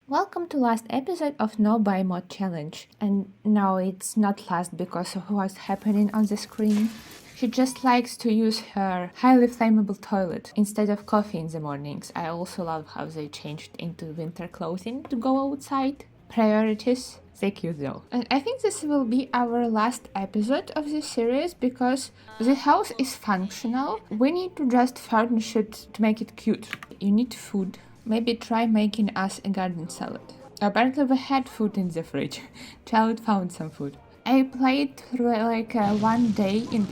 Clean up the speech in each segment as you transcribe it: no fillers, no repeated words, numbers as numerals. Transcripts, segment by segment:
Welcome to last episode of No Buy Mod Challenge. And no, it's not last because of what's happening on the screen. She just likes to use her highly flammable toilet instead of coffee in the mornings. I also love how they changed into winter clothing to go outside. Priorities. They cute though. And I think this will be our last episode of this series because the house is functional. We need to just furnish it to make it cute. You need food. Maybe try making us a garden salad. Apparently we had food in the fridge. Child found some food. I played through one day in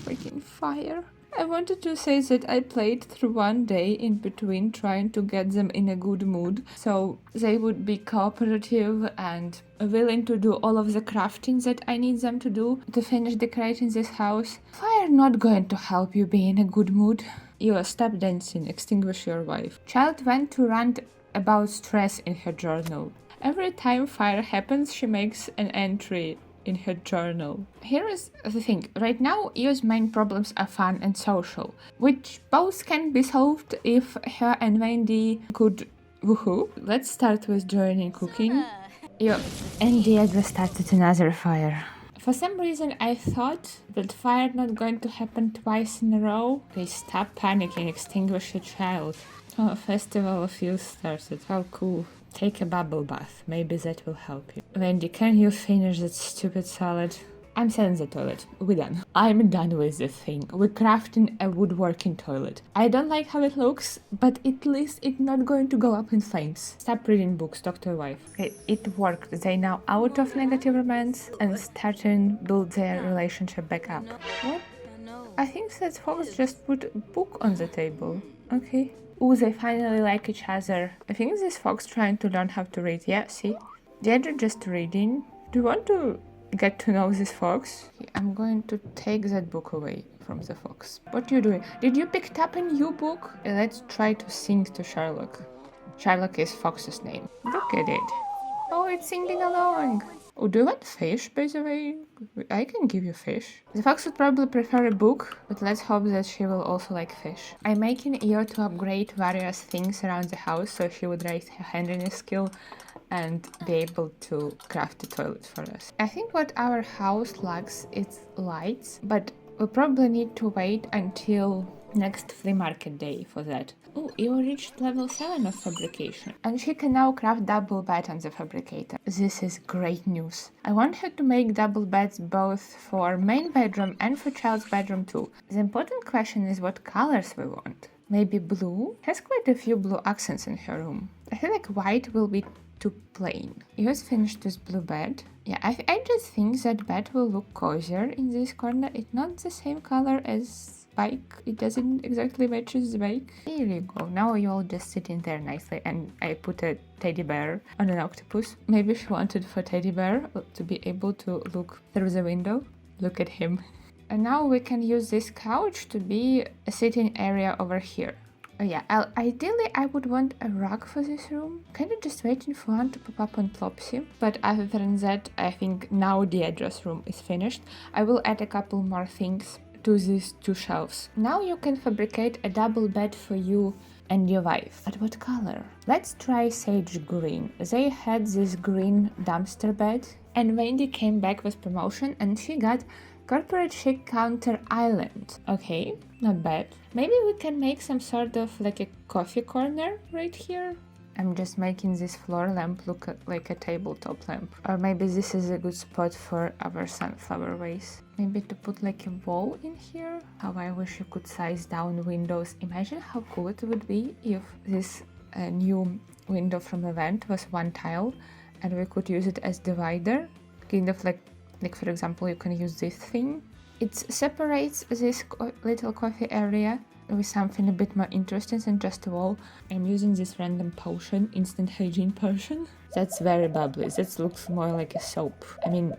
freaking fire. I wanted to say that I played through one day in between trying to get them in a good mood so they would be cooperative and willing to do all of the crafting that I need them to do to finish decorating this house. Fire not going to help you be in a good mood. You stop dancing, extinguish your wife. Child went to rant about stress in her journal. Every time fire happens, she makes an entry in her journal. Here is the thing. Right now, Io's main problems are fun and social, which both can be solved if her and Wendy could woohoo. Let's start with joining cooking. Io and Deirdre started another fire. For some reason, I thought that fire not going to happen twice in a row. Okay, stop panicking, extinguish your child. Oh, festival of youth started. How cool. Take a bubble bath. Maybe that will help you. Wendy, can you finish that stupid salad? I'm selling the toilet. We're done. I'm done with this thing. We're crafting a woodworking toilet. I don't like how it looks, but at least it's not going to go up in flames. Stop reading books, talk to your wife. Okay, it worked. They now out of negative romance and starting build their relationship back up. What? I think that Fox just put a book on the table. Okay. Ooh, they finally like each other. I think this Fox trying to learn how to read. Yeah, see? They're just reading. Do you want to get to know this fox? I'm going to take that book away from the fox. What are you doing? Did you pick up a new book? Let's try to sing to Sherlock. Sherlock is Fox's name. Look at it. Oh, it's singing along. Oh, do you want fish, by the way? I can give you fish. The fox would probably prefer a book, but let's hope that she will also like fish. I'm making Io to upgrade various things around the house so she would raise her handiness skill and be able to craft a toilet for us. I think what our house lacks is lights, but we'll probably need to wait until next flea market day for that. Oh, Io reached level 7 of fabrication, and she can now craft double bed on the fabricator. This is great news. I want her to make double beds both for main bedroom and for child's bedroom too. The important question is what colors we want. Maybe blue? Has quite a few blue accents in her room. I feel like white will be too plain. Io's finished this blue bed. Yeah, I just think that bed will look cozier in this corner. It's not the same color as bike. It doesn't exactly match the bike. Here you go. Now you're all just sitting there nicely, and I put a teddy bear on an octopus. Maybe she wanted for teddy bear to be able to look through the window. Look at him. And now we can use this couch to be a sitting area over here. Oh yeah, ideally I would want a rug for this room. Kind of just waiting for one to pop up on Plopsy. But other than that, I think now the address room is finished. I will add a couple more things to these two shelves. Now you can fabricate a double bed for you and your wife. But what color? Let's try sage green. They had this green dumpster bed, and Wendy came back with promotion and she got corporate chic counter island. Okay, not bad. Maybe we can make some sort of like a coffee corner right here. I'm just making this floor lamp look like a tabletop lamp. Or maybe this is a good spot for our sunflower vase. Maybe to put like a wall in here. How I wish you could size down windows. Imagine how cool it would be if this new window from Event was one tile and we could use it as divider. Kind of like for example, you can use this thing. It separates this little coffee area with something a bit more interesting than just a wall. I'm using this random potion, instant hygiene potion. That's very bubbly. That looks more like a soap. I mean,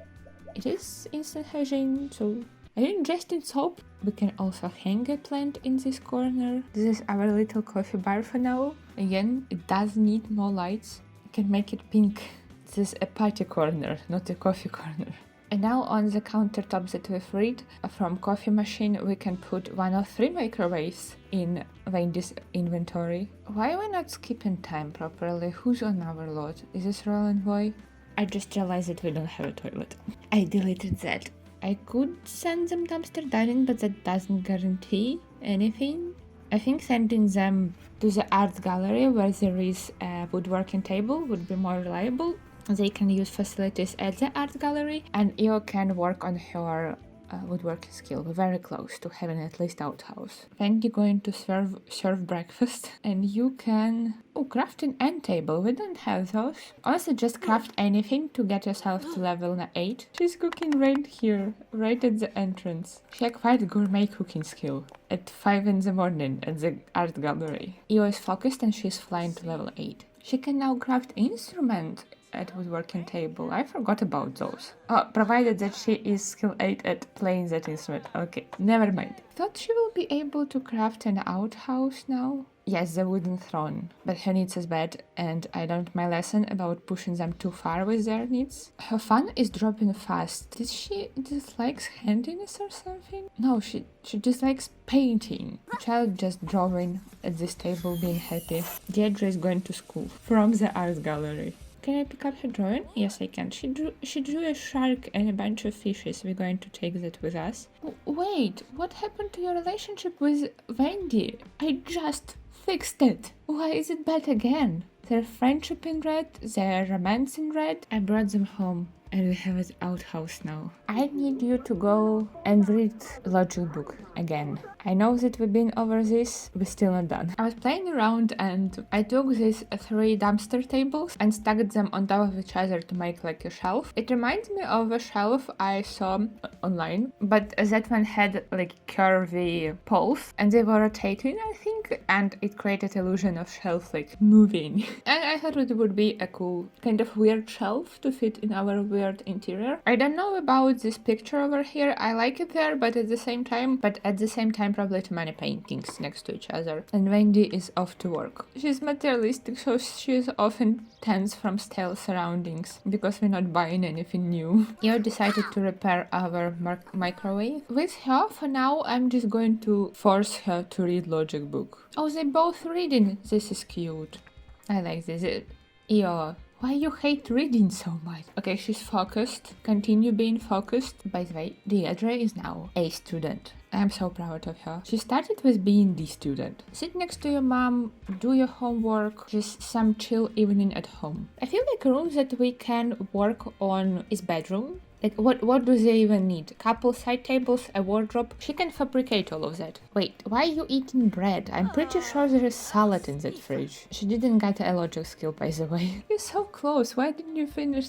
it is instant hygiene, so I think just in soap. We can also hang a plant in this corner. This is our little coffee bar for now. Again, it does need more lights. You can make it pink. This is a party corner, not a coffee corner. And now on the countertop that we freed from coffee machine, we can put 1 of 3 microwaves in Wendy's inventory. Why are we not skipping time properly? Who's on our lot? Is this Roland boy? I just realized that we don't have a toilet. I deleted that. I could send them dumpster diving, but that doesn't guarantee anything. I think sending them to the art gallery where there is a woodworking table would be more reliable. They can use facilities at the art gallery, and Io can work on her woodworking skill. We're very close to having at least outhouse. Wendy going to serve breakfast, and you can craft an end table. We don't have those. Also, just craft anything to get yourself to level 8. She's cooking right here, right at the entrance. She has quite gourmet cooking skill. At 5 in the morning at the art gallery. Io is focused and she's flying to level 8. She can now craft instrument at woodworking table. I forgot about those. Oh, provided that she is skill 8 at playing that instrument. Okay, never mind. Thought she will be able to craft an outhouse now. Yes, the wooden throne, but her needs is bad, and I learned my lesson about pushing them too far with their needs. Her fun is dropping fast. Did she dislikes handiness or something? No, she just likes painting. The child just drawing at this table, being happy. Deirdre is going to school from the art gallery. Can I pick up her drawing? Yes, I can. She drew a shark and a bunch of fishes. We're going to take that with us. Wait, what happened to your relationship with Wendy? I just fixed it. Why is it bad again? Their friendship in red, their romance in red. I brought them home and we have an outhouse now. I need you to go and read logic book again. I know that we've been over this, we're still not done. I was playing around and I took these 3 dumpster tables and stacked them on top of each other to make like a shelf. It reminds me of a shelf I saw online, but that one had like curvy poles and they were rotating, I think, and it created illusion of shelf like moving. And I thought it would be a cool kind of weird shelf to fit in our weird interior. I don't know about this picture over here. I like it there, but at the same time probably too many paintings next to each other. And Wendy is off to work. She's materialistic, so she's often tense from stale surroundings because we're not buying anything new. Io decided to repair our microwave. With her, for now, I'm just going to force her to read logic book. Oh, they both reading. This is cute. I like this. Io, why you hate reading so much? Okay, she's focused. Continue being focused. By the way, Deirdre is now a student. I'm so proud of her. She started with being the student. Sit next to your mom, do your homework, just some chill evening at home. I feel like a room that we can work on is bedroom. Like, what do they even need? Couple side tables, a wardrobe? She can fabricate all of that. Wait, why are you eating bread? I'm pretty sure there is salad in that fridge. She didn't get a logic skill, by the way. You're so close. Why didn't you finish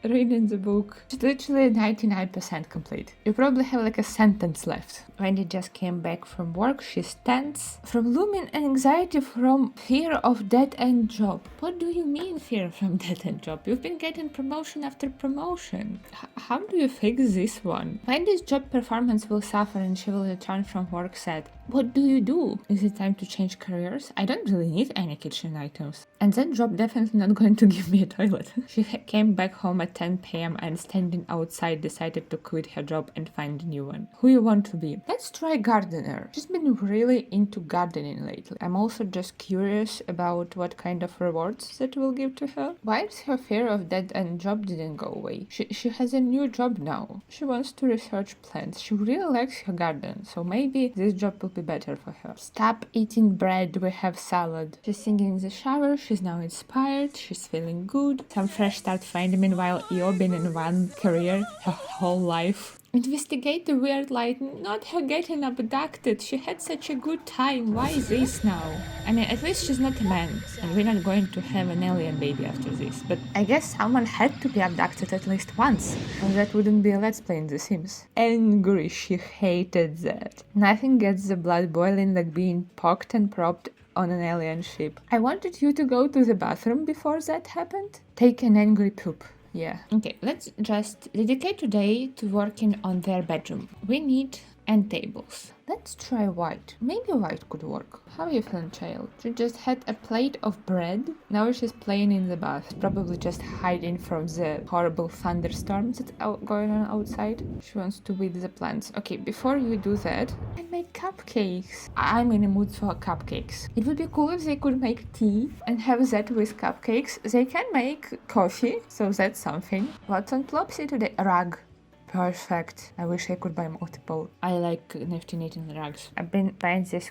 reading the book? It's literally 99% complete. You probably have like a sentence left. Wendy just came back from work. She's tense. From looming anxiety from fear of dead-end job. What do you mean fear from dead-end job? You've been getting promotion after promotion. How do you fix this one? Wendy's job performance will suffer and she will return from work sad. What do you do? Is it time to change careers? I don't really need any kitchen items. And that job definitely not going to give me a toilet. She came back home at 10 p.m. and standing outside decided to quit her job and find a new one. Who you want to be? Let's try gardener. She's been really into gardening lately. I'm also just curious about what kind of rewards that will give to her. Why is her fear of dead-end job didn't go away? She has a new job now. She wants to research plants. She really likes her garden, so maybe this job will be better for her. Stop eating bread, we have salad. She's singing in the shower, she's now inspired, she's feeling good. Some fresh start finding. Meanwhile, Io been in one career her whole life. Investigate the weird light, not her getting abducted. She had such a good time. Why this now? I mean, at least she's not a man, and we're not going to have an alien baby after this. But I guess someone had to be abducted at least once, or that wouldn't be a Let's Play in The Sims. Angry, she hated that. Nothing gets the blood boiling like being poked and propped on an alien ship. I wanted you to go to the bathroom before that happened. Take an angry poop. Yeah. Okay, let's just dedicate today to working on their bedroom. We need and tables. Let's try white. Maybe white could work. How are you feeling, child? She just had a plate of bread. Now she's playing in the bath. Probably just hiding from the horrible thunderstorms that's going on outside. She wants to weed the plants. Okay, before you do that, I made cupcakes. I'm in a mood for cupcakes. It would be cool if they could make tea and have that with cupcakes. They can make coffee, so that's something. What's on Plopsy today? A rug. Perfect. I wish I could buy multiple. I like nifty knitting rugs. I've been buying these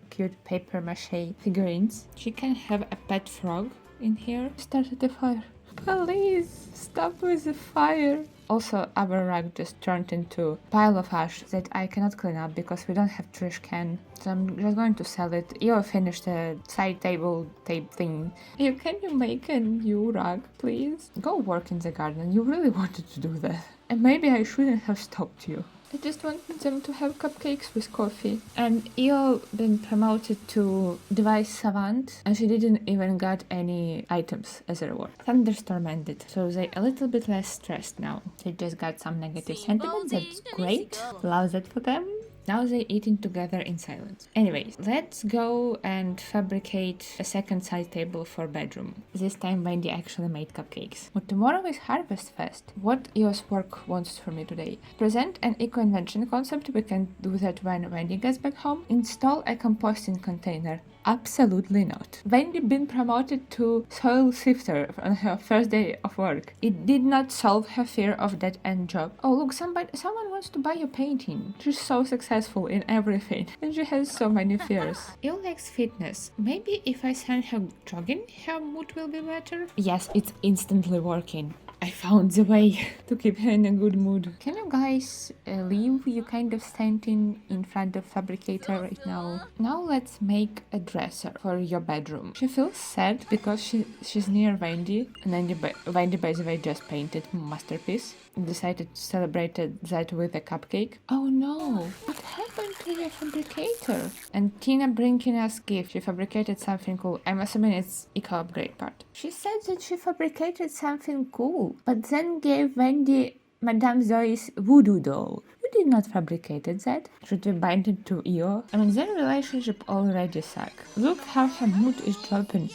cute paper mache figurines. She can have a pet frog in here. Started the fire. Please stop with the fire. Also, our rug just turned into a pile of ash that I cannot clean up because we don't have trash can. So I'm just going to sell it. You finished the side table tape thing. Can you make a new rug, please? Go work in the garden. You really wanted to do that. And maybe I shouldn't have stopped you. I just wanted them to have cupcakes with coffee. And Io been promoted to device savant, and she didn't even got any items as a reward. Thunderstorm ended, so they're a little bit less stressed now. They just got some negative sentiments, that's great. Love that for them. Now they're eating together in silence. Anyways, let's go and fabricate a second side table for bedroom. This time Wendy actually made cupcakes. Well, tomorrow is Harvest Fest. What EOS work wants from me today? Present an eco-invention concept. We can do that when Wendy gets back home. Install a composting container. Absolutely not. Wendy been promoted to soil sifter on her first day of work. It did not solve her fear of dead-end job. Oh look, someone wants to buy your painting. She's so successful in everything and she has so many fears. Il likes fitness. Maybe if I send her jogging, her mood will be better? Yes, it's instantly working. I found the way to keep her in a good mood. Can you guys leave? You kind of standing in front of fabricator right now. Now let's make a dresser for your bedroom. She feels sad because she's near Wendy. And then Wendy, by the way, just painted masterpiece. Decided to celebrate that with a cupcake. Oh no! What happened to your fabricator? And Tina bringing us gift. She fabricated something cool. I'm assuming it's eco upgrade part. She said that she fabricated something cool, but then gave Wendy Madame Zoe's voodoo doll. You did not fabricate that. Should we bind it to Io? I mean, their relationship already suck. Look how her mood is dropping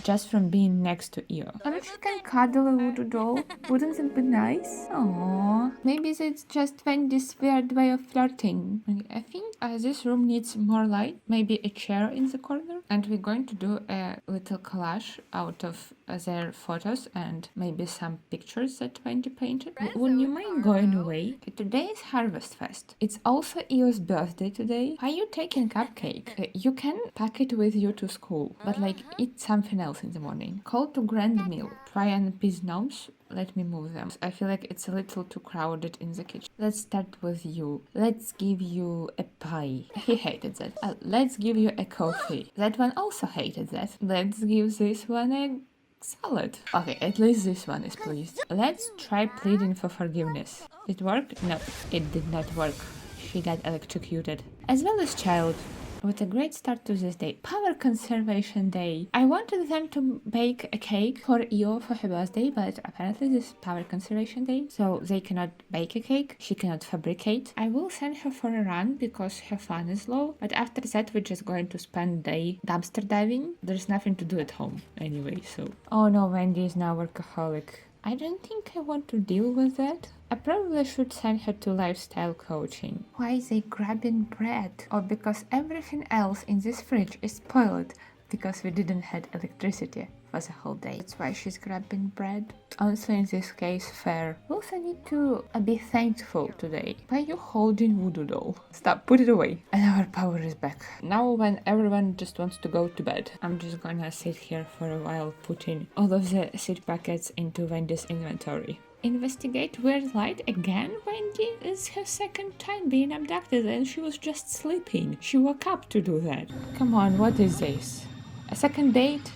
just from being next to Io. I mean, she can cuddle a voodoo doll. Wouldn't it be nice? Aww. Maybe that's just Wendy's weird way of flirting. I think this room needs more light. Maybe a chair in the corner. And we're going to do a little collage out of their photos and maybe some pictures that Wendy painted. Wouldn't you mind going away? Okay, today is Harvest Fest. It's also Io's birthday today. Why are you taking cupcake? You can pack it with you to school, but eat something else in the morning. Call to grand meal. Try and appease gnomes. Let me move them. I feel like it's a little too crowded in the kitchen. Let's start with you. Let's give you a pie. He hated that. Let's give you a coffee. That one also hated that. Let's give this one a salad. Okay, at least this one is pleased. Let's try pleading for forgiveness. Did it work? No, it did not work. She got electrocuted. As well as child. What a great start to this day. Power Conservation Day. I wanted them to bake a cake for Io for her birthday, but apparently this is Power Conservation Day, so they cannot bake a cake. She cannot fabricate. I will send her for a run because her fun is low, but after that we're just going to spend the day dumpster diving. There's nothing to do at home anyway, so... Oh no, Wendy is now workaholic. I don't think I want to deal with that. I probably should send her to lifestyle coaching. Why is they grabbing bread? Or because everything else in this fridge is spoiled because we didn't have electricity for the whole day. That's why she's grabbing bread. Also in this case, fair. We also need to be thankful today. Why are you holding voodoo doll? Stop, put it away. And our power is back. Now when everyone just wants to go to bed, I'm just gonna sit here for a while putting all of the seed packets into Wendy's inventory. Investigate weird light again, Wendy? It's her second time being abducted and she was just sleeping. She woke up to do that. Come on, what is this? A second date?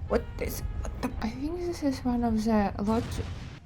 What is... I think this is one of the lot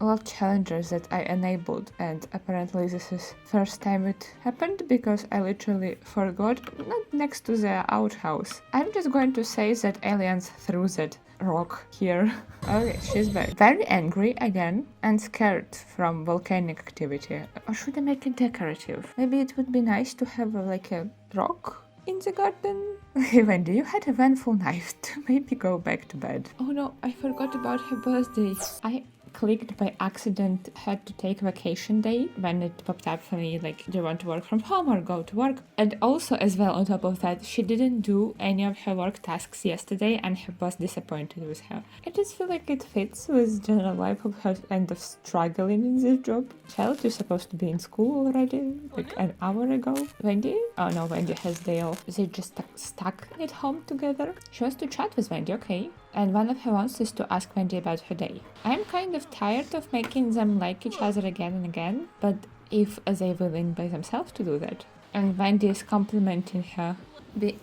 a lot of challenges that I enabled, and apparently this is first time it happened because I literally forgot, not next to the outhouse. I'm just going to say that aliens threw that rock here. Okay, she's back. Very angry again and scared from volcanic activity. Or should I make it decorative? Maybe it would be nice to have like a rock in the garden. Okay, Wendy, you had a vengeful night. Maybe go back to bed. Oh no, I forgot about her birthday. I clicked by accident had to take vacation day when it popped up for me like, do you want to work from home or go to work? And also as well on top of that, she didn't do any of her work tasks yesterday and her boss disappointed with her. I just feel like it fits with general life of her kind of struggling in this job. Child, you're supposed to be in school already like an hour ago. Wendy? Oh no, Wendy has day off. They just stuck at home together. She wants to chat with Wendy, okay. And one of her wants is to ask Wendy about her day. I'm kind of tired of making them like each other again and again, but if they're willing by themselves to do that. And Wendy is complimenting her.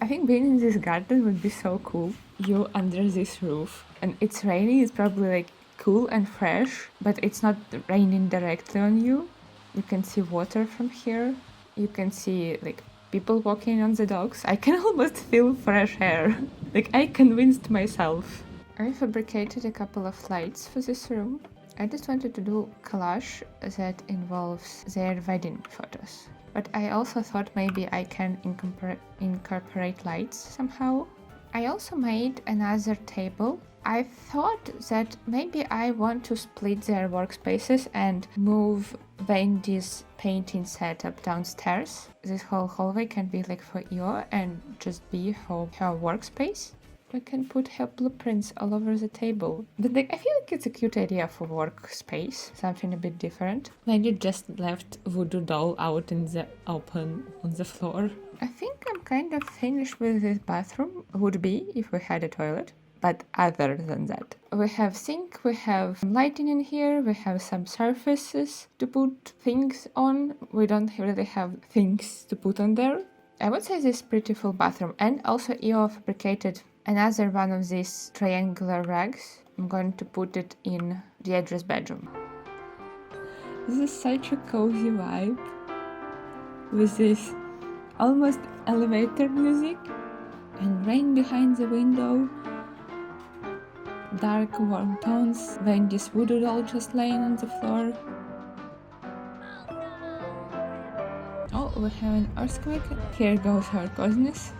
I think being in this garden would be so cool. You under this roof, and it's raining, it's probably like cool and fresh, but it's not raining directly on you. You can see water from here. You can see like people walking on the dogs. I can almost feel fresh air. Like I convinced myself. I fabricated a couple of lights for this room. I just wanted to do collage that involves their wedding photos. But I also thought maybe I can incorporate lights somehow. I also made another table. I thought that maybe I want to split their workspaces and move Wendy's painting setup downstairs. This whole hallway can be like for Io and just be her workspace. I can put her blueprints all over the table. But like, I feel like it's a cute idea for workspace, something a bit different. Wendy just left voodoo doll out in the open on the floor. I think I'm kind of finished with this bathroom, would be if we had a toilet. But other than that, we have sink, we have lighting in here, we have some surfaces to put things on. We don't really have things to put on there. I would say this is pretty full bathroom. And also Io fabricated another one of these triangular rugs. I'm going to put it in the address bedroom. This is such a cozy vibe with this almost elevator music and rain behind the window. Dark warm tones, Wendy's voodoo doll just laying on the floor. Oh, we have an earthquake. Here goes our coziness.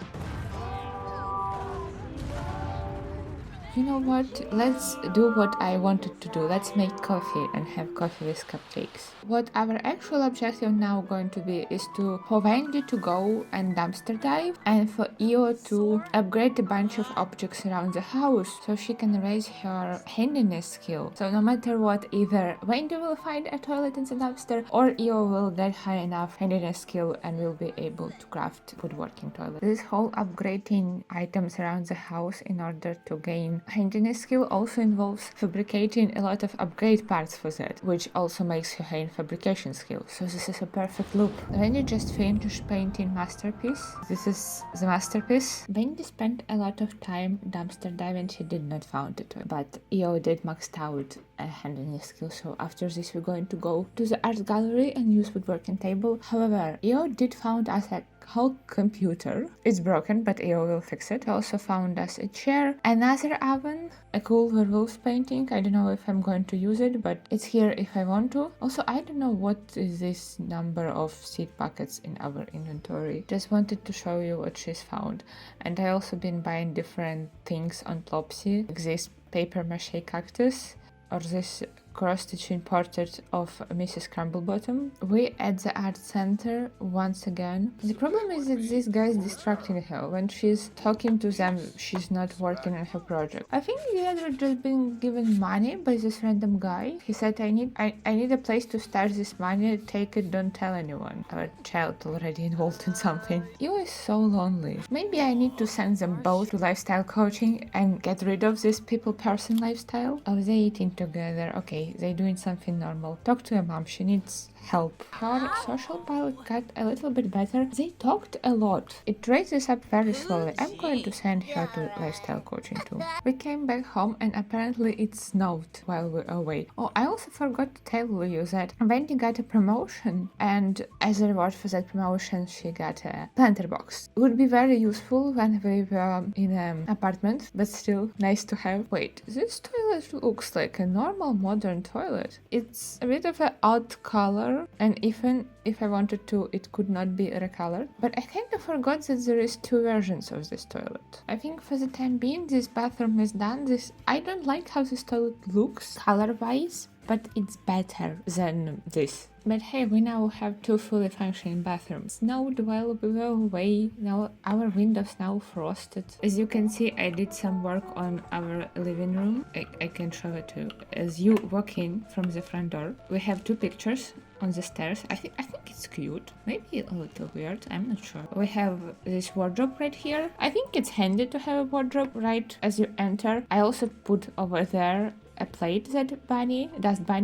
You know what? Let's do what I wanted to do. Let's make coffee and have coffee with cupcakes. What our actual objective now going to be is for Wendy to go and dumpster dive and for Io to upgrade a bunch of objects around the house so she can raise her handiness skill. So no matter what, either Wendy will find a toilet in the dumpster or Io will get high enough handiness skill and will be able to craft woodworking toilet. This whole upgrading items around the house in order to gain handiness skill also involves fabricating a lot of upgrade parts for that, which also makes her gain fabrication skill. So this is a perfect loop. Wendy just finished painting masterpiece. This is the masterpiece. Wendy spent a lot of time dumpster diving. She did not found it, but Io did maxed out a handiness skill. So after this, we're going to go to the art gallery and use woodworking table. However, Io did found us a whole computer. It's broken, but Io will fix it. I also found us a chair, another oven, a cool werewolf painting. I don't know if I'm going to use it, but it's here if I want to. Also, I don't know what is this number of seed packets in our inventory. Just wanted to show you what she's found. And I also been buying different things on Plopsy, like this paper mache cactus or this cross-stitching portrait of Mrs. Crumblebottom. We at the art center once again. The problem is that this guy is distracting her. When she's talking to them, she's not working on her project. I think the other just been given money by this random guy. He said, I need a place to start this money, take it, don't tell anyone. Our child already involved in something. You is so lonely. Maybe I need to send them both to lifestyle coaching and get rid of this people-person lifestyle. Oh, they eating together. Okay, Okay, they doing something normal. Talk to your mom, she needs help. Her social pilot got a little bit better. They talked a lot. It raises up very slowly. I'm going to send her to lifestyle coaching too. We came back home and apparently it snowed while we were away. Oh, I also forgot to tell you that Wendy got a promotion, and as a reward for that promotion she got a planter box. It would be very useful when we were in an apartment, but still nice to have. Wait, this toilet looks like a normal modern toilet. It's a bit of an odd color, and even if I wanted to, it could not be recolored. But I kind of forgot that there is two versions of this toilet. I think for the time being this bathroom is done. I don't like how this toilet looks color-wise, but it's better than this. But hey, we now have two fully functioning bathrooms. Snowed while we were away. Now our windows now frosted. As you can see, I did some work on our living room. I can show it to you. As you walk in from the front door, we have two pictures on the stairs. I think it's cute. Maybe a little weird, I'm not sure. We have this wardrobe right here. I think it's handy to have a wardrobe right as you enter. I also put over there a plate that Bunny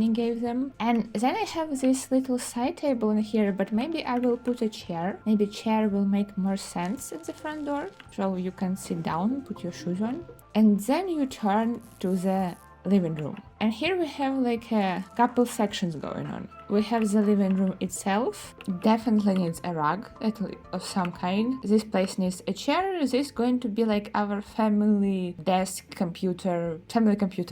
gave them. And then I have this little side table in here, but maybe I will put a chair. Maybe chair will make more sense at the front door, so you can sit down, put your shoes on. And then you turn to the living room. And here we have like a couple sections going on. We have the living room itself. Definitely needs a rug of some kind. This place needs a chair. This is going to be like our family computer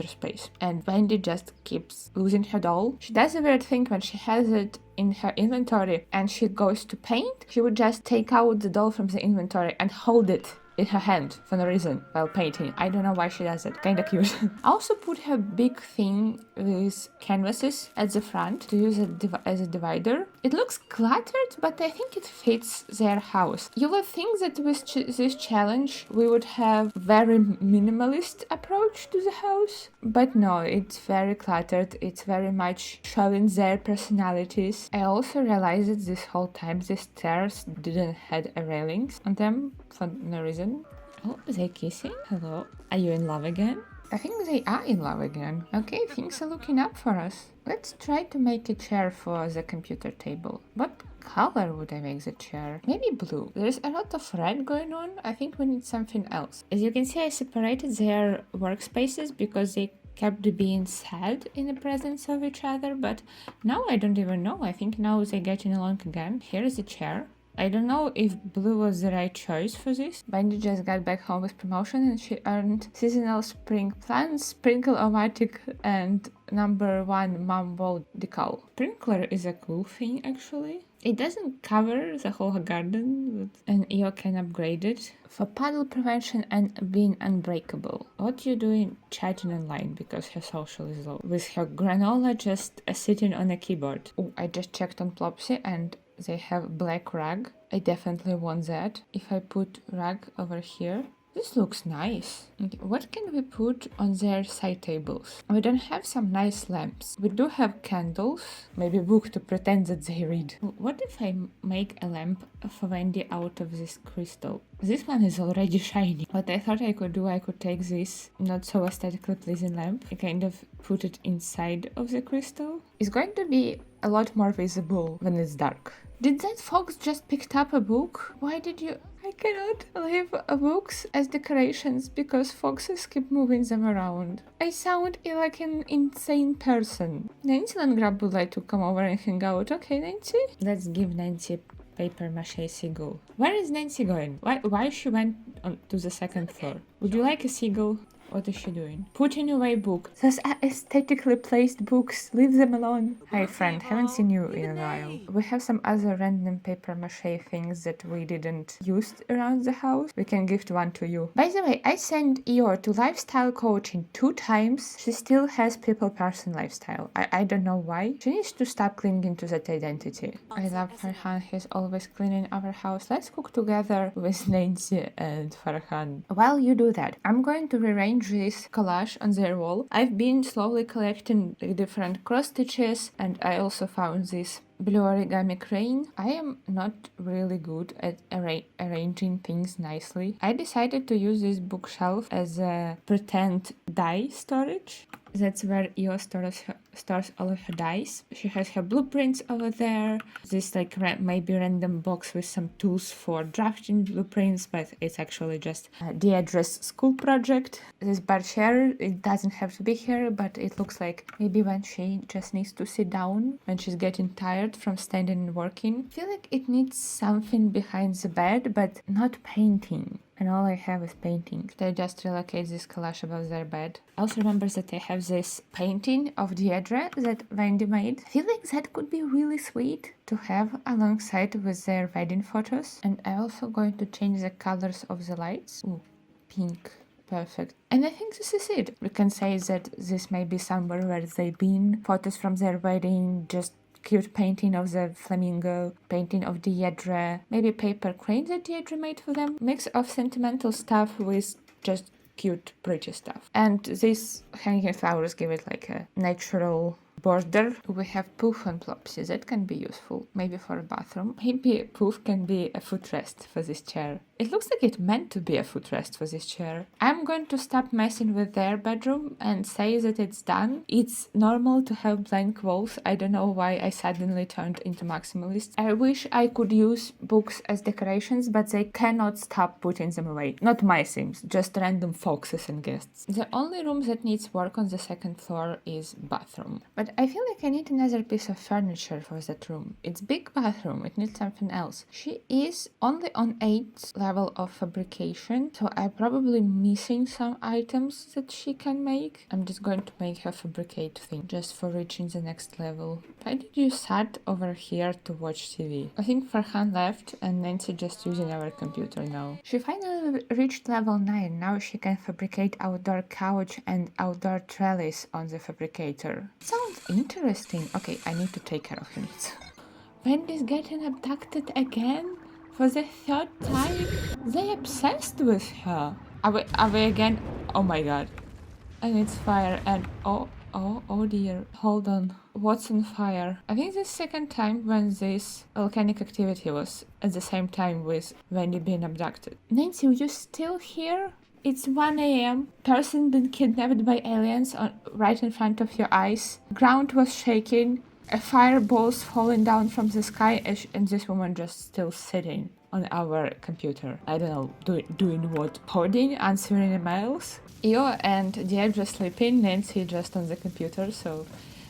space. And Wendy just keeps losing her doll. She does a weird thing when she has it in her inventory and she goes to paint. She would just take out the doll from the inventory and hold it in her hand for no reason while painting. I don't know why she does it. Kinda cute. I also put her big thing with canvases at the front to use it as a divider. It looks cluttered, but I think it fits their house. You would think that with this challenge we would have very minimalist approach to the house, but no, it's very cluttered. It's very much showing their personalities. I also realized that this whole time the stairs didn't have railings on them for no reason. Oh, they kissing? Hello? Are you in love again? I think they are in love again. Okay, things are looking up for us. Let's try to make a chair for the computer table. What color would I make the chair? Maybe blue. There's a lot of red going on. I think we need something else. As you can see, I separated their workspaces because they kept being sad in the presence of each other, but now I don't even know. I think now they're getting along again. Here is a chair. I don't know if blue was the right choice for this. Bundy just got back home with promotion and she earned seasonal spring plants, sprinkle-o-matic, and #1 mom wall decal. Sprinkler is a cool thing actually. It doesn't cover the whole garden, and you can upgrade it for puddle prevention and being unbreakable. What you doing chatting online because her social is low with her granola just sitting on a keyboard. Oh, I just checked on Plopsy and they have black rug. I definitely want that. If I put rug over here, this looks nice. Okay, what can we put on their side tables? We don't have some nice lamps. We do have candles, maybe a book to pretend that they read. What if I make a lamp for Wendy out of this crystal? This one is already shiny. What I thought I could do, I could take this not so aesthetically pleasing lamp and kind of put it inside of the crystal. It's going to be a lot more visible when it's dark. Did that fox just picked up a book? Why did you... I cannot leave books as decorations because foxes keep moving them around. I sound like an insane person. Nancy Landgrab would like to come over and hang out. Okay, Nancy? Let's give Nancy paper mache seagull. Where is Nancy going? Why she went on to the second floor? Would you like a seagull? What is she doing? Putting away book. Those are aesthetically placed books. Leave them alone. Hi friend, haven't seen you in a while. We have some other random paper mache things that we didn't use around the house. We can gift one to you. By the way, I sent Eeyore to lifestyle coaching 2 times. She still has people person lifestyle. I don't know why. She needs to stop clinging to that identity. I love Farhan. He's always cleaning our house. Let's cook together with Nancy and Farhan. While you do that, I'm going to rearrange this collage on their wall. I've been slowly collecting different cross stitches and I also found this blue origami crane. I am not really good at arranging things nicely. I decided to use this bookshelf as a pretend die storage. That's where Io stores stores all of her dice. She has her blueprints over there. This like maybe random box with some tools for drafting blueprints, but it's actually just the address school project. This bar chair, it doesn't have to be here, but it looks like maybe when she just needs to sit down when she's getting tired from standing and working. I feel like it needs something behind the bed, but not painting. And all I have is painting. They just relocate this collage above their bed. I also remember that I have this painting of Deirdre that Wendy made. I feel like that could be really sweet to have alongside with their wedding photos. And I'm also going to change the colors of the lights. Ooh, pink. Perfect. And I think this is it. We can say that this may be somewhere where they've been. Photos from their wedding, just cute painting of the flamingo, painting of Deirdre, maybe paper crane that Deirdre made for them. Mix of sentimental stuff with just cute, pretty stuff. And these hanging flowers give it like a natural border. We have poof and plopsy. That can be useful, maybe for a bathroom. Maybe poof can be a footrest for this chair. It looks like it meant to be a footrest for this chair. I'm going to stop messing with their bedroom and say that it's done. It's normal to have blank walls. I don't know why I suddenly turned into maximalist. I wish I could use books as decorations, but they cannot stop putting them away. Not my Sims, just random foxes and guests. The only room that needs work on the second floor is bathroom. But I feel like I need another piece of furniture for that room. It's big bathroom, it needs something else. She is only on 8th level of fabrication, so I'm probably missing some items that she can make. I'm just going to make her fabricate thing, just for reaching the next level. Why did you sat over here to watch TV? I think Farhan left and Nancy just using our computer now. She finally reached level 9, now she can fabricate outdoor couch and outdoor trellis on the fabricator. Sounds interesting. Okay, I need to take care of him. Wendy's getting abducted again? For the 3rd time? They obsessed with her. Are we again? Oh my god. And it's fire and oh dear. Hold on. What's on fire? I think the second time when this volcanic activity was at the same time with Wendy being abducted. Nancy, are you still here? It's 1 a.m. Person been kidnapped by aliens right in front of your eyes. Ground was shaking. A fireball's falling down from the sky, and this woman just still sitting on our computer. I don't know, doing what? Coding? Answering emails? Io and Deirdre sleeping, Nancy just on the computer, so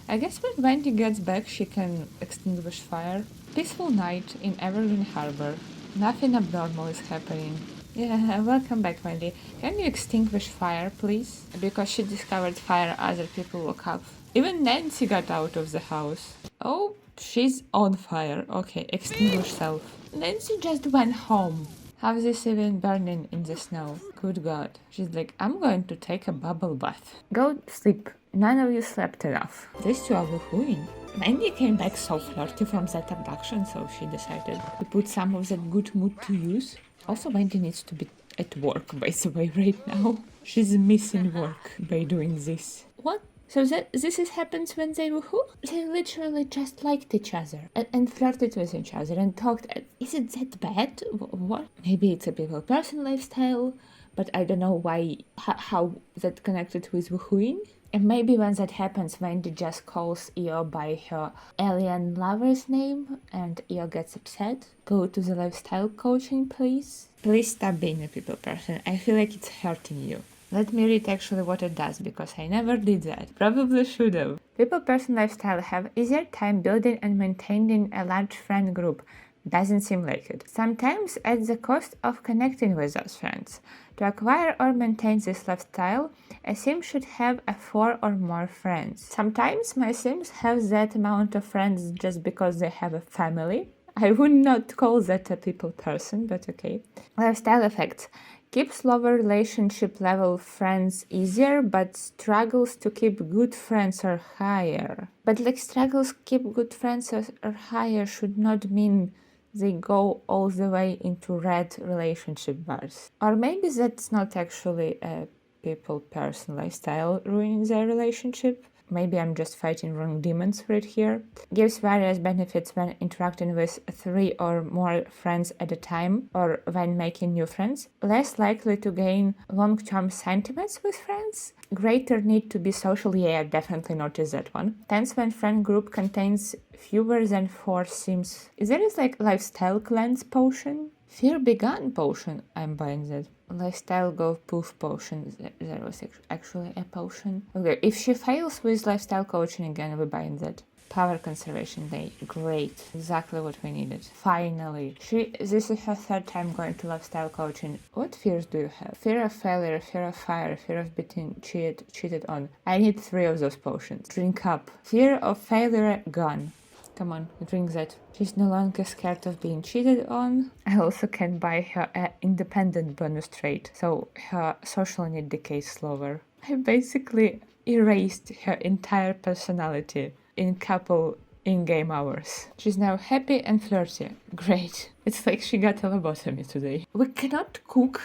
I guess when Wendy gets back she can extinguish fire. Peaceful night in Evergreen Harbor. Nothing abnormal is happening. Yeah, welcome back, Wendy. Can you extinguish fire, please? Because she discovered fire, other people woke up. Even Nancy got out of the house. Oh, she's on fire. Okay, extinguish self. Nancy just went home. How's this even burning in the snow? Good God. She's like, I'm going to take a bubble bath. Go sleep. None of you slept enough. These two are woohooing. Wendy came back so flirty from that abduction, so she decided to put some of that good mood to use. Also, Wendy needs to be at work, by the way, right now. She's missing work by doing this. What? So this happens when they woohoo? They literally just liked each other and flirted with each other and talked. Is it that bad? What? Maybe it's a people-person lifestyle, but I don't know why, how that connected with woohooing. And maybe when that happens, Wendy just calls Io by her alien lover's name and Io gets upset. Go to the lifestyle coaching, please. Please stop being a people person. I feel like it's hurting you. Let me read actually what it does, because I never did that. Probably should have. People person lifestyle have easier time building and maintaining a large friend group. Doesn't seem like it. Sometimes at the cost of connecting with those friends. To acquire or maintain this lifestyle, a sim should have 4 or more friends. Sometimes my sims have that amount of friends just because they have a family. I would not call that a people person, but okay. Lifestyle effects. Keeps lower relationship level friends easier, but struggles to keep good friends or higher. But like struggles keep good friends or higher should not mean they go all the way into red relationship bars. Or maybe that's not actually a people-person lifestyle ruining their relationship. maybe I'm just fighting wrong demons right here. Gives various benefits when interacting with 3 or more friends at a time or when making new friends. Less likely to gain long-term sentiments with friends. Greater need to be social. Yeah, I definitely noticed that one. Tense when friend group contains fewer than 4 sims. There is like lifestyle cleanse potion. Fear begun potion. I'm buying that. Lifestyle go poof potion. There was actually a potion. Okay, if she fails with lifestyle coaching again, we're buying that. Power conservation day. Great. Exactly what we needed. Finally. This is her 3rd time going to lifestyle coaching. What fears do you have? Fear of failure, fear of fire, fear of being cheated on. I need 3 of those potions. Drink up. Fear of failure gone. Come on, drink that. She's no longer scared of being cheated on. I also can buy her an independent bonus trait, so her social need decays slower. I basically erased her entire personality in couple in-game hours. She's now happy and flirty. Great. It's like she got a lobotomy today. We cannot cook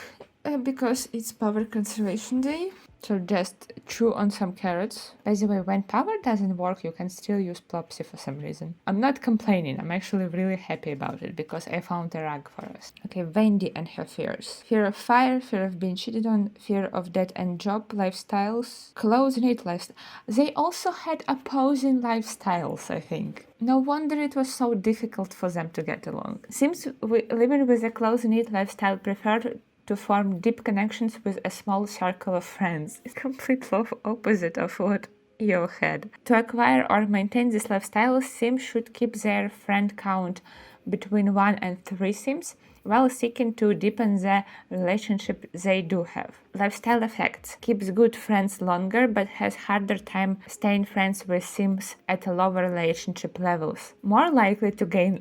because it's power conservation day. So just chew on some carrots. By the way, when power doesn't work, you can still use Plopsy for some reason. I'm not complaining. I'm actually really happy about it because I found a rug for us. Okay, Wendy and her fears. Fear of fire, fear of being cheated on, fear of death and job lifestyles, close-knit lifestyle. They also had opposing lifestyles, I think. No wonder it was so difficult for them to get along. Seems living with a close-knit lifestyle preferred to form deep connections with a small circle of friends. It's completely opposite of what you had. To acquire or maintain this lifestyle, Sims should keep their friend count between 1 and 3 Sims, while seeking to deepen the relationship they do have. Lifestyle effects. Keeps good friends longer, but has harder time staying friends with Sims at lower relationship levels. More likely to gain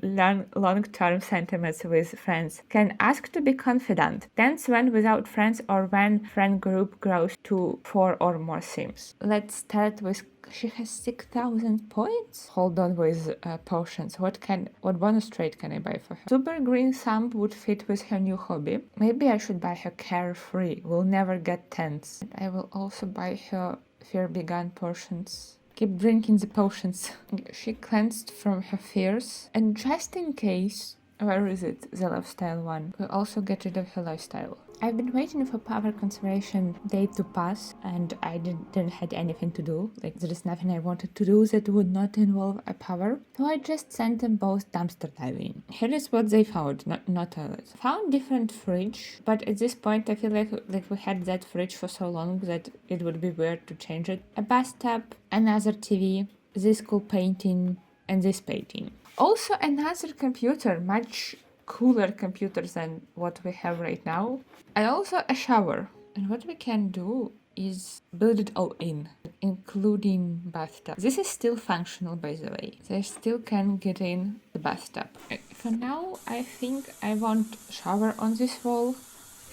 long-term sentiments with friends. Can ask to be confident. Tense when without friends or when friend group grows to 4 or more Sims. Let's start with she has 6,000 points? Hold on with potions. What bonus trait can I buy for her? Super green thumb would fit with her new hobby. Maybe I should buy her carefree. We'll never get tense. And I will also buy her fear begun potions. Keep drinking the potions. She cleansed from her fears. And just in case, where is it? The lifestyle one. We'll also get rid of her lifestyle. I've been waiting for power conservation day to pass and I didn't had anything to do. Like there is nothing I wanted to do that would not involve a power. So I just sent them both dumpster diving. Here is what they found, not toilets. Found different fridge, but at this point I feel like we had that fridge for so long that it would be weird to change it. A bathtub, another TV, this cool painting, and this painting. Also another computer, much cooler computer than what we have right now. And also a shower. And what we can do is build it all in, including bathtub. This is still functional, by the way. They still can get in the bathtub. For now, I think I want shower on this wall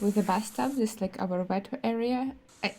with a bathtub. This is like our wet area.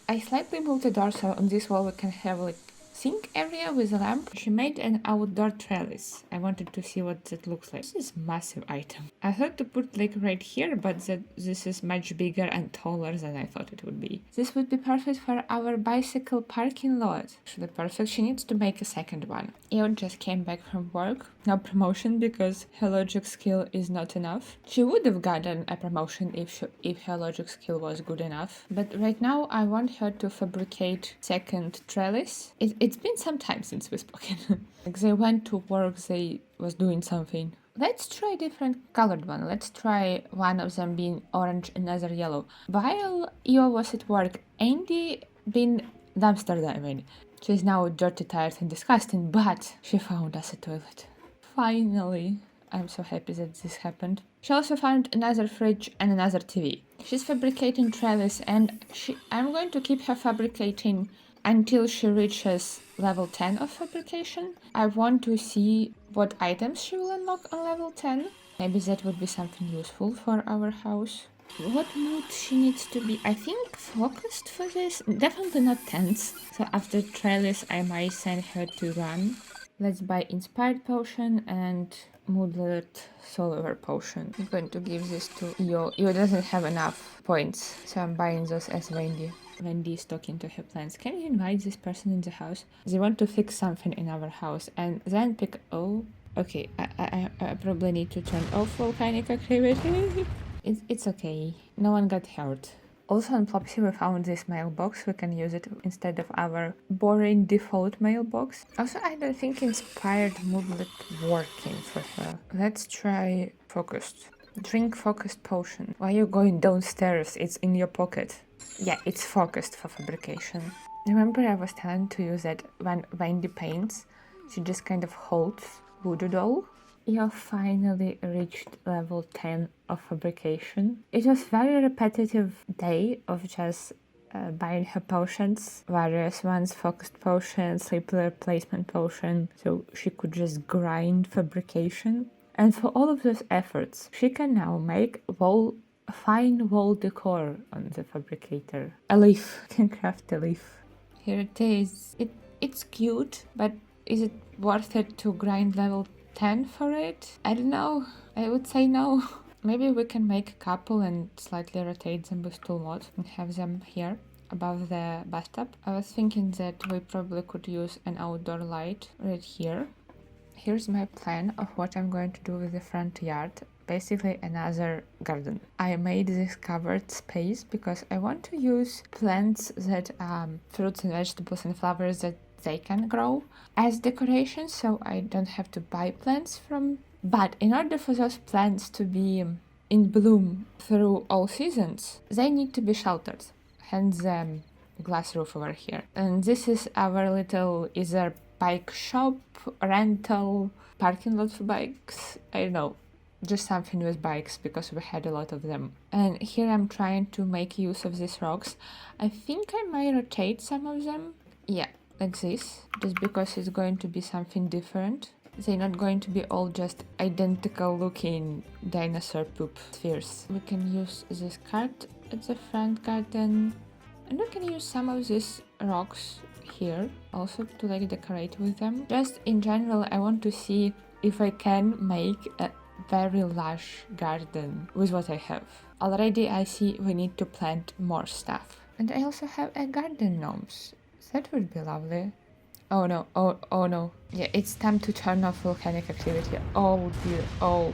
I slightly moved the door so on this wall we can have like sink area with a lamp. She made an outdoor trellis. I wanted to see what that looks like. This is a massive item. I thought to put like right here, but this is much bigger and taller than I thought it would be. This would be perfect for our bicycle parking lot. Actually perfect. She needs to make a second one. Io just came back from work. No promotion because her logic skill is not enough. She would have gotten a promotion if her logic skill was good enough. But right now I want her to fabricate second trellis. It's been some time since we've spoken. Like they went to work, they was doing something. Let's try different colored one. Let's try one of them being orange, another yellow. While Io was at work, Andy been dumpster diving. She's now dirty, tired, and disgusting, but she found us a toilet. Finally. I'm so happy that this happened. She also found another fridge and another TV. She's fabricating trellis and I'm going to keep her fabricating until she reaches level 10 of fabrication. I want to see what items she will unlock on level 10. Maybe that would be something useful for our house. What mood she needs to be? I think focused for this. Definitely not tense. So after trellis I might send her to run. Let's buy inspired potion and moodlet solar potion. I'm going to give this to Io. Io doesn't have enough points, so I'm buying those as Wendy. Wendy is talking to her plants. Can you invite this person in the house? They want to fix something in our house and then pick. Oh, okay. I probably need to turn off volcanic activity. It's okay. No one got hurt. Also on Plopsy we found this mailbox. We can use it instead of our boring default mailbox. Also, I don't think inspired moodlet working for her. Let's try focused. Drink focused potion. Why are you going downstairs? It's in your pocket. Yeah, it's focused for fabrication. Remember I was telling to you that when Wendy paints, she just kind of holds voodoo doll. You have finally reached level 10 of fabrication. It was very repetitive day of just buying her potions, various ones, focused potion, sleeper replacement potion, so she could just grind fabrication. And for all of those efforts, she can now make fine wall decor on the fabricator. A leaf, can craft a leaf. Here it is. It's cute, but is it worth it to grind level 10 for it? I don't know. I would say no. Maybe we can make a couple and slightly rotate them with tool mod and have them here above the bathtub. I was thinking that we probably could use an outdoor light right here. Here's my plan of what I'm going to do with the front yard. Basically another garden. I made this covered space because I want to use plants that fruits and vegetables and flowers that they can grow as decoration, so I don't have to buy plants from. But in order for those plants to be in bloom through all seasons, they need to be sheltered. Hence the glass roof over here. And this is our little either bike shop, rental, parking lot for bikes. I don't know. Just something with bikes because we had a lot of them. And here I'm trying to make use of these rocks. I think I might rotate some of them. Yeah, like this, just because it's going to be something different. They're not going to be all just identical looking dinosaur poop spheres. We can use this cart at the front garden, and we can use some of these rocks here also to like decorate with them. Just in general, I want to see if I can make a very lush garden with what I have. Already I see we need to plant more stuff. And I also have a garden gnomes. That would be lovely. Oh no, oh no. Yeah, it's time to turn off volcanic activity. Oh dear, oh.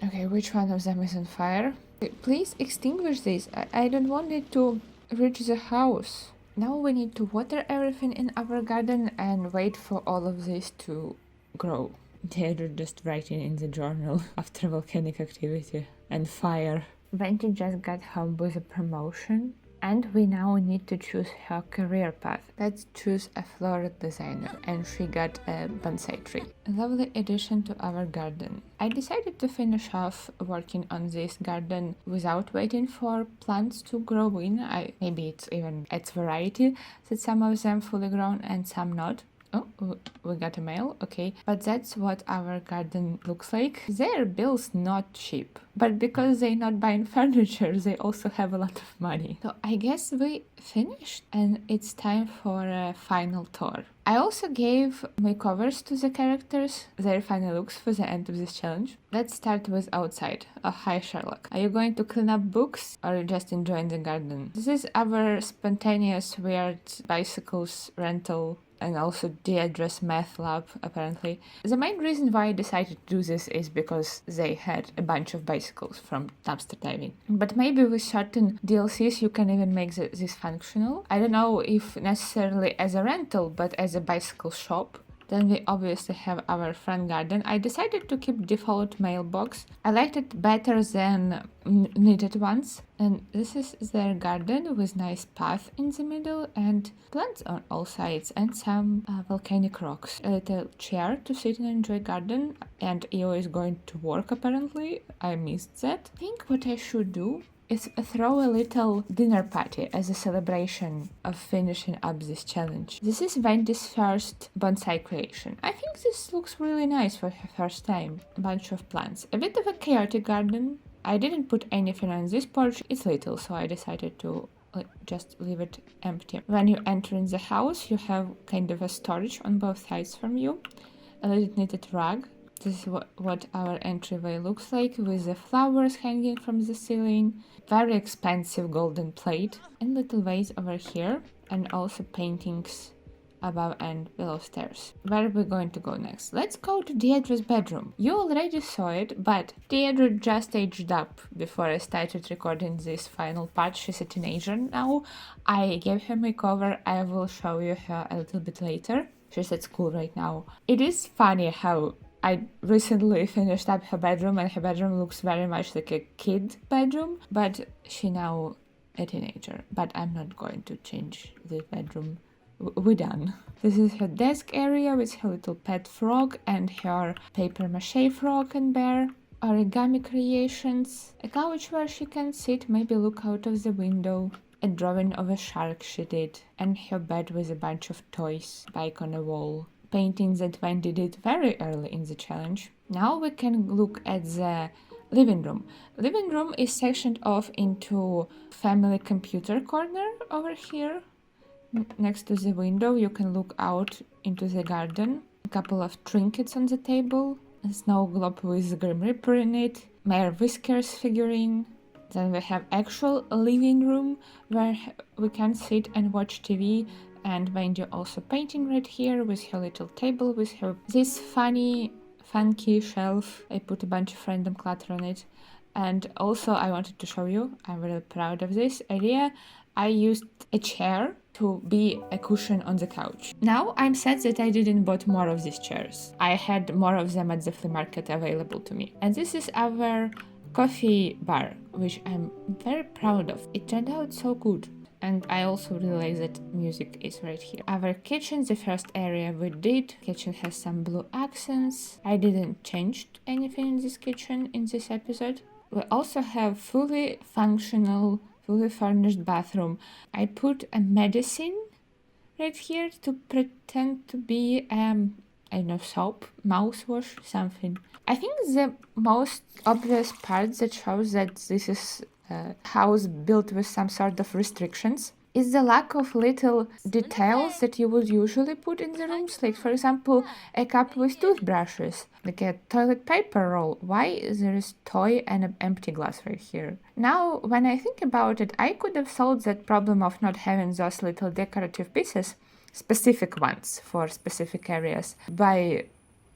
Okay, which one of them is on fire? Please extinguish this. I don't want it to reach the house. Now we need to water everything in our garden and wait for all of this to grow. They're just writing in the journal after volcanic activity and fire. Benji just got home with a promotion. And we now need to choose her career path. Let's choose a floral designer, and she got a bonsai tree. A lovely addition to our garden. I decided to finish off working on this garden without waiting for plants to grow in. Maybe it's even its variety, that some of them fully grown and some not. Oh, we got a mail, okay. But that's what our garden looks like. Their bills not cheap, but because they're not buying furniture, they also have a lot of money. So I guess we finished and it's time for a final tour. I also gave makeovers to the characters, their final looks for the end of this challenge. Let's start with outside. Oh, hi Sherlock. Are you going to clean up books or are you just enjoying the garden? This is our spontaneous weird bicycles rental and also the address math lab, apparently. The main reason why I decided to do this is because they had a bunch of bicycles from dumpster diving. But maybe with certain DLCs you can even make this functional. I don't know if necessarily as a rental, but as a bicycle shop. Then we obviously have our front garden. I decided to keep default mailbox. I liked it better than knitted ones. And this is their garden with nice path in the middle and plants on all sides and some volcanic rocks. A little chair to sit and enjoy garden, and EO is going to work apparently. I missed that. I think what I should do is throw a little dinner party as a celebration of finishing up this challenge. This is Wendy's first bonsai creation. I think this looks really nice for her first time. A bunch of plants. A bit of a chaotic garden. I didn't put anything on this porch. It's little, so I decided to just leave it empty. When you enter in the house, you have kind of a storage on both sides from you. A little knitted rug This is what our entryway looks like, with the flowers hanging from the ceiling, very expensive golden plate, and little vase over here, and also paintings above and below stairs. Where are we going to go next? Let's go to Deirdre's bedroom. You already saw it, but Deirdre just aged up before I started recording this final part. She's a teenager now. I gave her makeover. I will show you her a little bit later. She's at school right now. It is funny how I recently finished up her bedroom, and her bedroom looks very much like a kid bedroom, but she now a teenager. But I'm not going to change this bedroom. We're done. This is her desk area with her little pet frog and her paper mache frog and bear. Origami creations. A couch where she can sit, maybe look out of the window. A drawing of a shark she did. And her bed with a bunch of toys, bike on a wall. Paintings that Wendy did very early in the challenge. Now we can look at the living room. Living room is sectioned off into family computer corner over here. Next to the window, you can look out into the garden. A couple of trinkets on the table. A snow globe with Grim Reaper in it. Mayor Whiskers figurine. Then we have actual living room where we can sit and watch TV. And Wendy also painting right here with her little table with her this funky shelf. I put a bunch of random clutter on it. And also I wanted to show you, I'm really proud of this idea. I used a chair to be a cushion on the couch. Now I'm sad that I didn't bought more of these chairs. I had more of them at the flea market available to me. And this is our coffee bar, which I'm very proud of. It turned out so good. And I also realized that music is right here. Our kitchen, the first area we did. Kitchen has some blue accents. I didn't change anything in this kitchen in this episode. We also have fully functional, fully furnished bathroom. I put a medicine right here to pretend to be I don't know, soap, mouthwash, something. I think the most obvious part that shows that this is a house built with some sort of restrictions is the lack of little details that you would usually put in the rooms. Like, for example, a cup with toothbrushes, like a toilet paper roll. Why there is toy and an empty glass right here? Now, when I think about it, I could have solved that problem of not having those little decorative pieces, specific ones for specific areas, by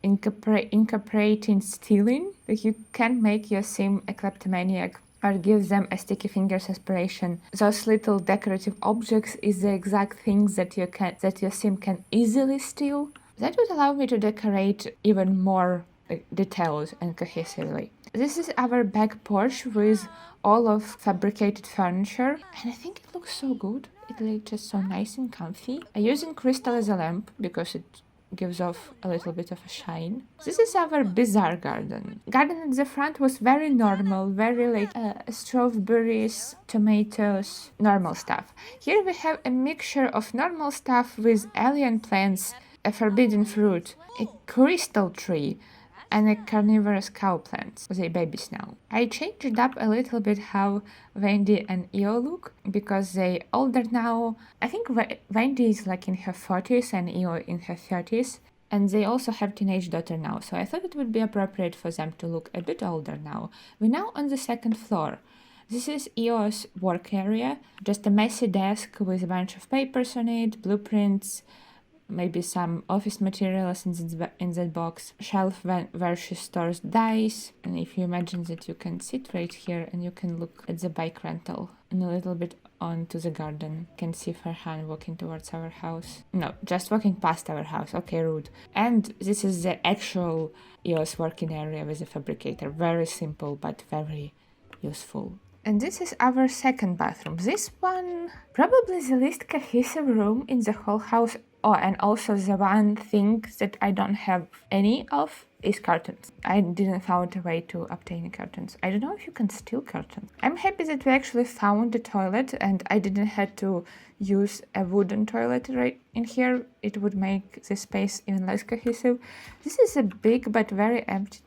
incorporating stealing. Like, you can make your sim a kleptomaniac or give them a sticky fingers aspiration. Those little decorative objects is the exact things that your sim can easily steal. That would allow me to decorate even more detailed and cohesively. This is our back porch with all of fabricated furniture, and I think it looks so good. It looks just so nice and comfy. I'm using crystal as a lamp because it gives off a little bit of a shine. This is our bizarre garden. Garden at the front was very normal, very like strawberries, tomatoes, normal stuff. Here we have a mixture of normal stuff with alien plants, a forbidden fruit, a crystal tree, and a carnivorous cow plant with a babies now. I changed up a little bit how Wendy and Io look because they older now. I think Wendy is like in her 40s and Io in her 30s, and they also have teenage daughter now, so I thought it would be appropriate for them to look a bit older now. We're now on the second floor. This is Io's work area, just a messy desk with a bunch of papers on it, blueprints, maybe some office materials in that box, shelf where she stores dice, and if you imagine that you can sit right here and you can look at the bike rental and a little bit onto the garden. You can see Farhan walking towards our house. No, just walking past our house. Okay, rude. And this is the actual EOS working area with the fabricator. Very simple but very useful. And this is our second bathroom. This one, probably the least cohesive room in the whole house. Oh, and also the one thing that I don't have any of is curtains. I didn't find a way to obtain curtains. I don't know if you can steal curtains. I'm happy that we actually found the toilet and I didn't have to use a wooden toilet right in here. It would make the space even less cohesive. This is a big but very empty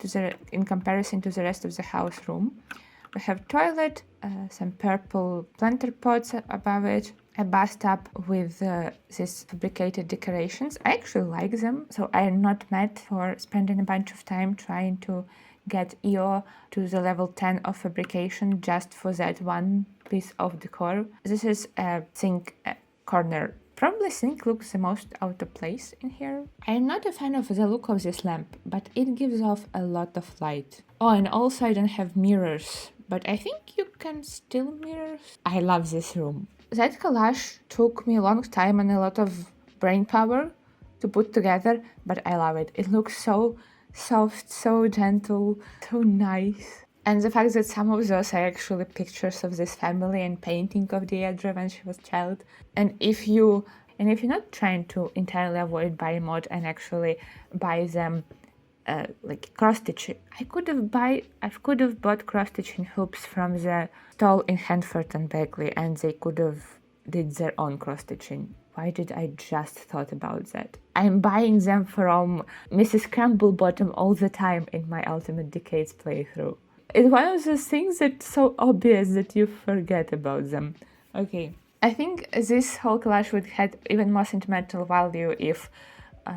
in comparison to the rest of the house room. We have toilet, some purple planter pots above it, a bathtub with these fabricated decorations. I actually like them, so I'm not mad for spending a bunch of time trying to get EO to the level 10 of fabrication just for that one piece of decor. This is a sink corner. Probably sink looks the most out of place in here. I'm not a fan of the look of this lamp, but it gives off a lot of light. Oh, and also I don't have mirrors, but I think you can still mirrors. I love this room. That collage took me a long time and a lot of brain power to put together, but I love it. It looks so soft, so gentle, so nice. And the fact that some of those are actually pictures of this family and painting of Deidre when she was a child. And if you're not trying to entirely avoid buy mod and actually buy them like cross stitch, I could have bought cross stitching hoops from the stall in Hanford and Beckley, and they could have did their own cross stitching. Why did I just thought about that? I'm buying them from Mrs. Crumblebottom all the time in my Ultimate Decades playthrough. It's one of those things that's so obvious that you forget about them. Okay, I think this whole collage would have even more sentimental value if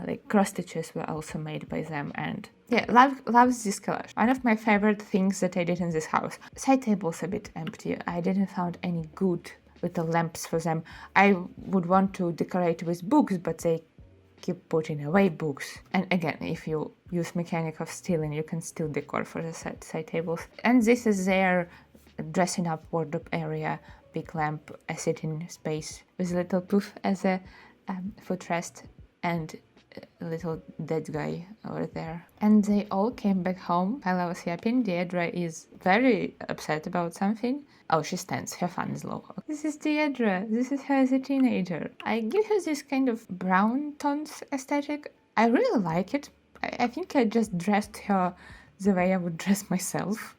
like cross stitches were also made by them. And yeah, loves this collage. One of my favorite things that I did in this house. Side table's a bit empty. I didn't find any good little lamps for them. I would want to decorate with books, but they keep putting away books. And again, if you use mechanic of stealing, you can still decor for the side tables. And this is their dressing up wardrobe area, big lamp, a sitting space with a little poof as a footrest, and a little dead guy over there. And they all came back home while I was yapping. Deidre is very upset about something. Oh, she stands. Her fun is low. This is Deidre. This is her as a teenager. I give her this kind of brown tones aesthetic. I really like it. I think I just dressed her the way I would dress myself.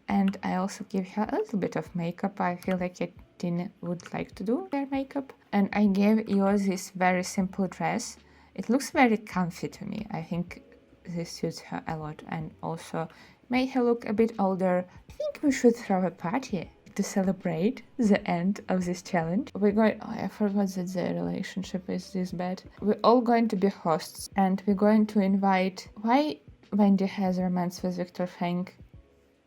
And I also give her a little bit of makeup. I feel like a teen would like to do their makeup. And I gave Io this very simple dress. It looks very comfy to me. I think this suits her a lot and also made her look a bit older. I think we should throw a party to celebrate the end of this challenge. I forgot that the relationship is this bad. We're all going to be hosts and we're going to invite... Why Wendy has romance with Victor Frank?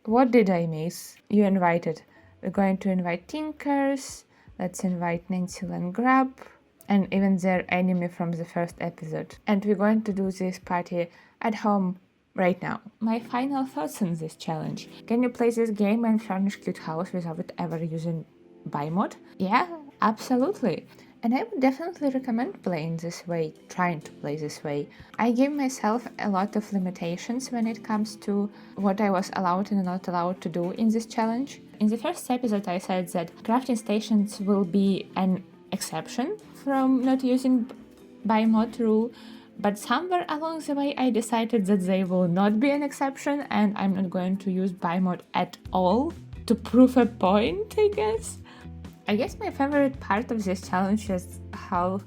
What did I miss? You invited. We're going to invite Tinkers. Let's invite Nancy Landgrab. And even their enemy from the first episode. And we're going to do this party at home right now. My final thoughts on this challenge. Can you play this game and furnish cute house without ever using buy mod? Yeah, absolutely. And I would definitely recommend playing this way, trying to play this way. I gave myself a lot of limitations when it comes to what I was allowed and not allowed to do in this challenge. In the first episode I said that crafting stations will be an exception from not using buy mod rule, but somewhere along the way I decided that they will not be an exception and I'm not going to use buy mod at all to prove a point, I guess. I guess my favorite part of this challenge is how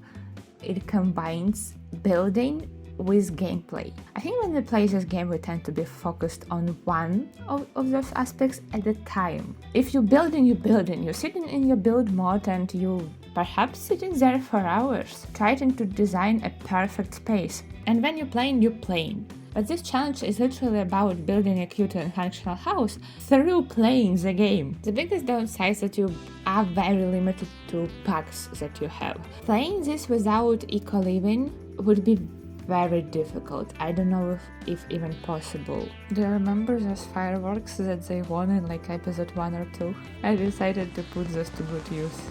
it combines building with gameplay. I think when we play this game we tend to be focused on one of those aspects at a time. If you're building, you're sitting in your build mode and you perhaps sitting there for hours, trying to design a perfect space. And when you're playing. But this challenge is literally about building a cute and functional house through playing the game. The biggest downside is that you are very limited to packs that you have. Playing this without eco-living would be very difficult. I don't know if even possible. Do you remember those fireworks that they won in like episode 1 or 2? I decided to put those to good use.